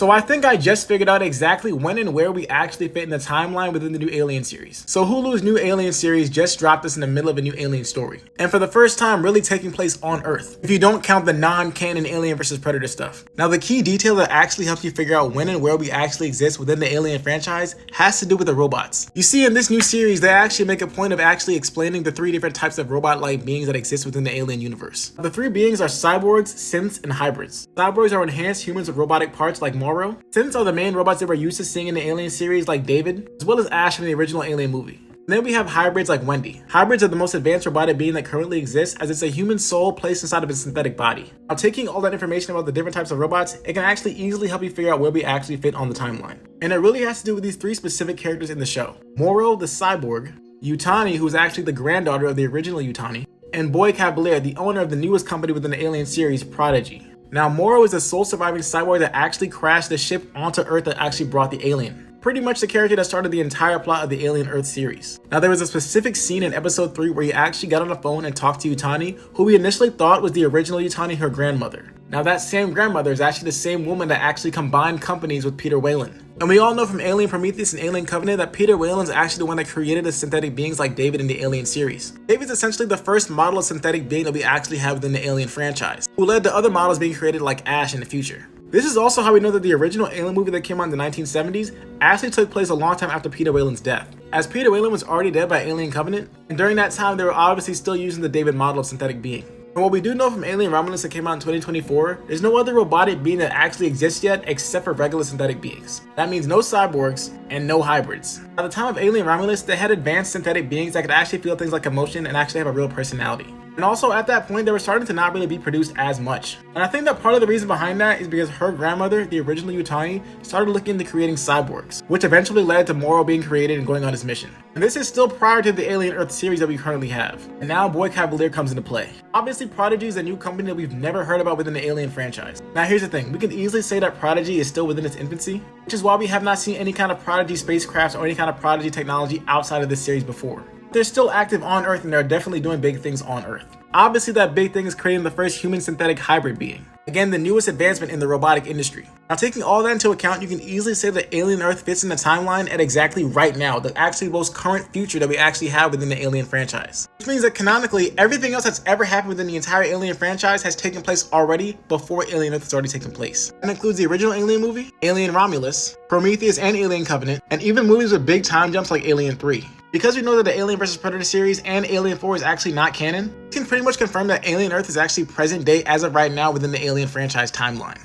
So I think I just figured out exactly when and where we actually fit in the timeline within the new Alien series. So Hulu's new Alien series just dropped us in the middle of a new Alien story, and for the first time really taking place on Earth, if you don't count the non-canon Alien vs Predator stuff. Now the key detail that actually helps you figure out when and where we actually exist within the Alien franchise has to do with the robots. You see, in this new series they actually make a point of actually explaining the 3 different types of robot-like beings that exist within the Alien universe. The 3 beings are cyborgs, synths, and hybrids. Cyborgs are enhanced humans with robotic parts like Morrow. Synths are the main robots that we're used to seeing in the Alien series like David, as well as Ash from the original Alien movie. And then we have hybrids like Wendy. Hybrids are the most advanced robotic being that currently exists, as it's a human soul placed inside of a synthetic body. Now taking all that information about the different types of robots, it can actually easily help you figure out where we actually fit on the timeline. And it really has to do with these 3 specific characters in the show. Morrow, the cyborg, Yutani, who is actually the granddaughter of the original Yutani, and Boy Cavalier, the owner of the newest company within the Alien series, Prodigy. Now Morrow is the sole surviving cyborg that actually crashed the ship onto Earth that actually brought the alien. Pretty much the character that started the entire plot of the Alien Earth series. Now there was a specific scene in episode 3 where he actually got on the phone and talked to Yutani, who we initially thought was the original Yutani, her grandmother. Now that same grandmother is actually the same woman that actually combined companies with Peter Weyland. And we all know from Alien Prometheus and Alien Covenant that Peter Weyland's actually the one that created the synthetic beings like David in the Alien series. David's essentially the first model of synthetic being that we actually have within the Alien franchise, who led to other models being created like Ash in the future. This is also how we know that the original Alien movie that came out in the 1970s actually took place a long time after Peter Weyland's death, as Peter Weyland was already dead by Alien Covenant, and during that time they were obviously still using the David model of synthetic being. And what we do know from Alien Romulus that came out in 2024, there's no other robotic being that actually exists yet except for regular synthetic beings. That means no cyborgs and no hybrids. At the time of Alien Romulus, they had advanced synthetic beings that could actually feel things like emotion and actually have a real personality. And also at that point, they were starting to not really be produced as much. And I think that part of the reason behind that is because her grandmother, the original Yutani, started looking into creating cyborgs, which eventually led to Morrow being created and going on his mission. And this is still prior to the Alien Earth series that we currently have. And now Boy Cavalier comes into play. Obviously Prodigy is a new company that we've never heard about within the Alien franchise. Now here's the thing, we can easily say that Prodigy is still within its infancy, which is why we have not seen any kind of Prodigy spacecrafts or any kind of Prodigy technology outside of this series before. They're still active on Earth and they're definitely doing big things on Earth. Obviously that big thing is creating the first human synthetic hybrid being. Again, the newest advancement in the robotic industry. Now taking all that into account, you can easily say that Alien Earth fits in the timeline at exactly right now, the actually most current future that we actually have within the Alien franchise. Which means that canonically, everything else that's ever happened within the entire Alien franchise has taken place already before Alien Earth has already taken place. That includes the original Alien movie, Alien Romulus, Prometheus and Alien Covenant, and even movies with big time jumps like Alien 3. Because we know that the Alien vs Predator series and Alien 4 is actually not canon, we can pretty much confirm that Alien Earth is actually present day as of right now within the Alien franchise timeline.